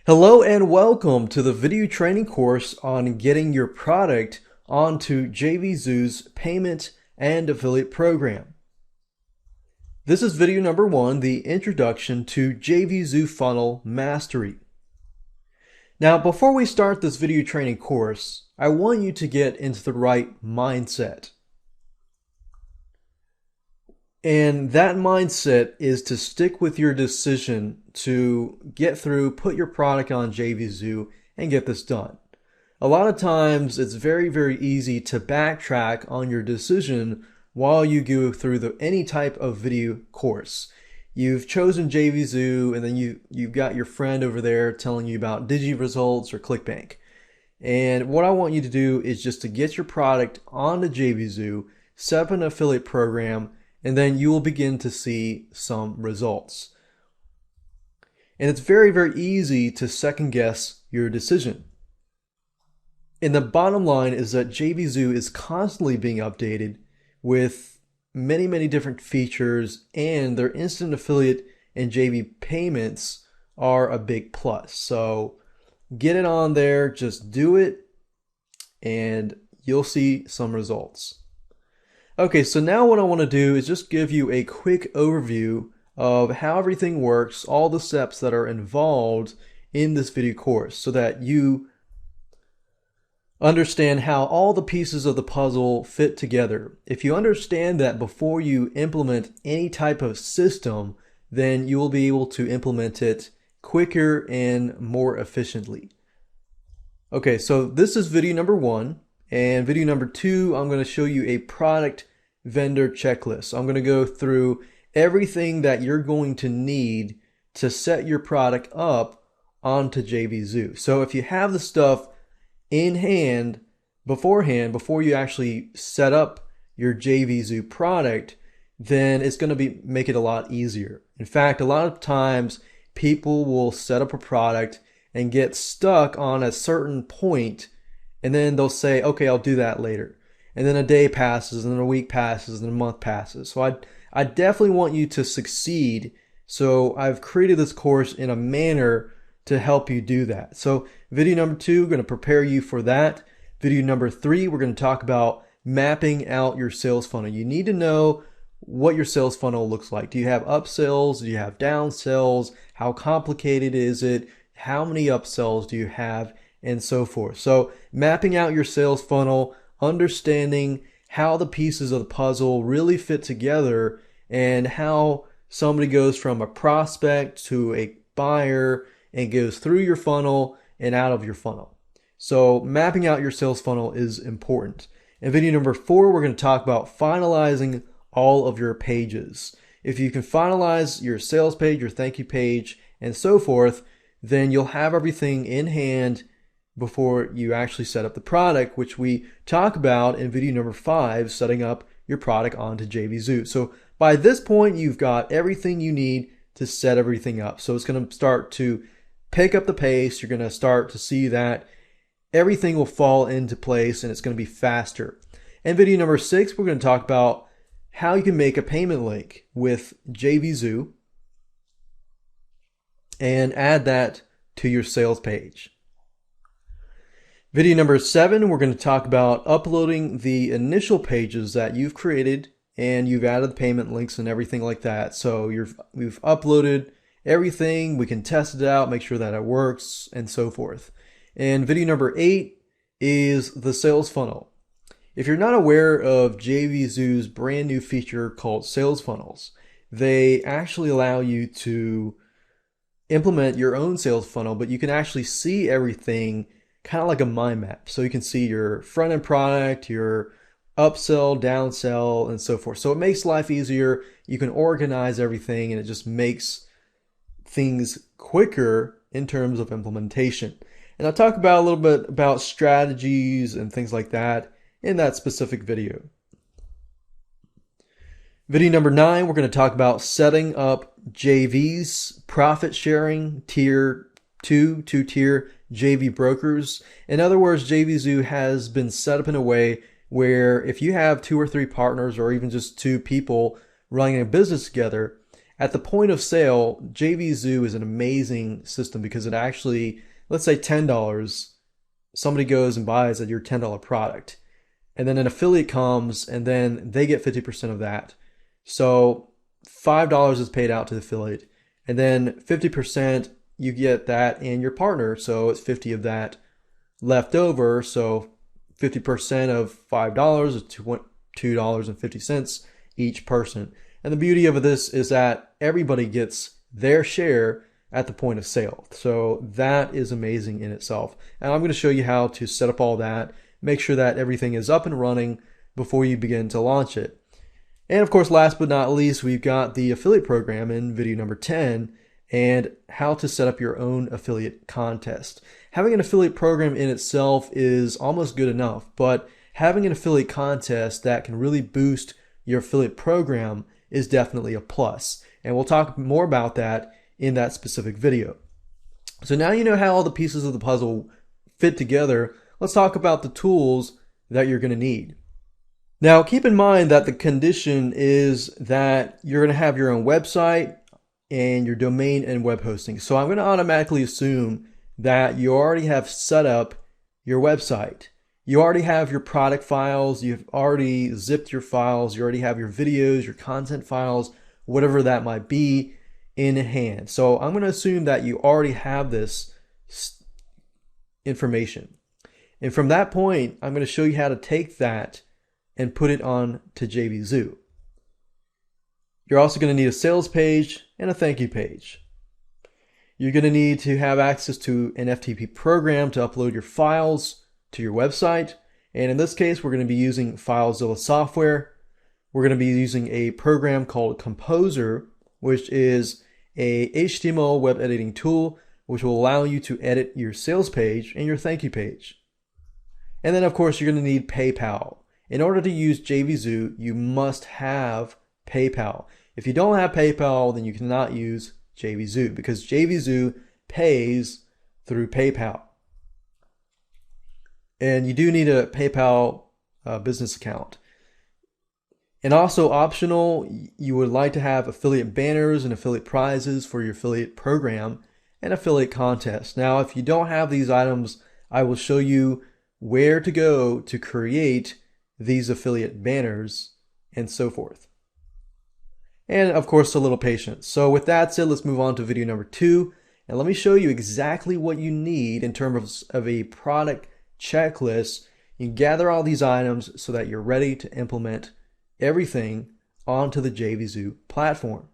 Hello and welcome to the video training course on getting your product onto jvzoo's payment and affiliate program. This is video number 1, the introduction to jvzoo funnel mastery. Now, before we start this video training course, I want you to get into the right mindset. And that mindset is to stick with your decision to get through, put your product on jvzoo, and get this done. A lot of times it's very easy to backtrack on your decision while you go through any type of video course. You've chosen jvzoo, and then you've got your friend over there telling you about results or ClickBank. And what I want you to do is just to get your product onto jvzoo, set up an affiliate program, and then you will begin to see some results. And it's very easy to second guess your decision. And the bottom line is that jvzoo is constantly being updated with many different features, and their instant affiliate and JV payments are a big plus. So get it on there, just do it, and you'll see some results. Okay, so now what I want to do is just give you a quick overview of how everything works, all the steps that are involved in this video course, so that you understand how all the pieces of the puzzle fit together. If you understand that before you implement any type of system, then you will be able to implement it quicker and more efficiently. Okay, so this is video number 1, and video number 2, I'm going to show you a product vendor checklist. I'm going to go through everything that you're going to need to set your product up onto jvzoo. So if you have the stuff in hand beforehand, before you actually set up your jvzoo product, then it's going to make it a lot easier. In fact, a lot of times people will set up a product and get stuck on a certain point, and then they'll say, okay, I'll do that later. And then a day passes, and then a week passes, and a month passes. So I definitely want you to succeed. So I've created this course in a manner to help you do that. So video number 2, going to prepare you for that. Video number 3, we're going to talk about mapping out your sales funnel. You need to know what your sales funnel looks like. Do you have upsells? Do you have downsells? How complicated is it? How many upsells do you have? And so forth. So mapping out your sales funnel, understanding how the pieces of the puzzle really fit together, and how somebody goes from a prospect to a buyer and goes through your funnel and out of your funnel. So mapping out your sales funnel is important. In video number 4, we're going to talk about finalizing all of your pages. If you can finalize your sales page, your thank you page, and so forth, then you'll have everything in hand before you actually set up the product, which we talk about in video number 5, setting up your product onto jvzoo. So by this point, you've got everything you need to set everything up. So it's going to start to pick up the pace. You're going to start to see that everything will fall into place, and it's going to be faster. In video number 6, we're going to talk about how you can make a payment link with jvzoo and add that to your sales page. Video number 7, we're going to talk about uploading the initial pages that you've created, and you've added the payment links and everything like that. So we've uploaded everything. We can test it out, make sure that it works, and so forth. And video number 8 is the sales funnel. If you're not aware of jvzoo's brand new feature called sales funnels, they actually allow you to implement your own sales funnel, but you can actually see everything kind of like a mind map. So you can see your front end product, your upsell, downsell, and so forth. So it makes life easier. You can organize everything, and it just makes things quicker in terms of implementation. And I'll talk about a little bit about strategies and things like that in that specific video. Video number 9, we're going to talk about setting up JVs, profit sharing, tier 2, two-tier JV brokers. In other words, jvzoo has been set up in a way where if you have 2 or 3 partners, or even just 2 people running a business together, At the point of sale, jvzoo is an amazing system because it actually, let's say $10, somebody goes and buys your $10 product. And then an affiliate comes and then they get 50% of that. So $5 is paid out to the affiliate. And then 50% you get that and your partner. So it's 50 of that left over. So 50% of $5 is $2.50 each person. And the beauty of this is that everybody gets their share at the point of sale. So that is amazing in itself. And I'm going to show you how to set up all that, make sure that everything is up and running before you begin to launch it. And of course, last but not least, we've got the affiliate program in video number 10 and how to set up your own affiliate contest. Having an affiliate program in itself is almost good enough, but having an affiliate contest that can really boost your affiliate program is definitely a plus. And we'll talk more about that in that specific video. So now you know how all the pieces of the puzzle fit together. Let's talk about the tools that you're going to need. Now keep in mind that the condition is that you're going to have your own website and your domain and web hosting. So I'm going to automatically assume that you already have set up your website. You already have your product files, you've already zipped your files, you already have your videos, your content files, whatever that might be in hand. So I'm going to assume that you already have this information. And from that point, I'm going to show you how to take that and put it on to jvzoo. You're also going to need a sales page and a thank you page. You're going to need to have access to an FTP program to upload your files to your website. And in this case, we're going to be using FileZilla software. We're going to be using a program called Composer, which is a HTML web editing tool, which will allow you to edit your sales page and your thank you page. And then of course, you're going to need PayPal. In order to use jvzoo, you must have PayPal. If you don't have PayPal, then you cannot use jvzoo because jvzoo pays through PayPal. And you do need a PayPal business account. And also optional, you would like to have affiliate banners and affiliate prizes for your affiliate program and affiliate contests. Now, if you don't have these items, I will show you where to go to create these affiliate banners and so forth. And of course, a little patience. So with that said, let's move on to video number 2. And let me show you exactly what you need in terms of a product checklist. You gather all these items so that you're ready to implement everything onto the jvzoo platform.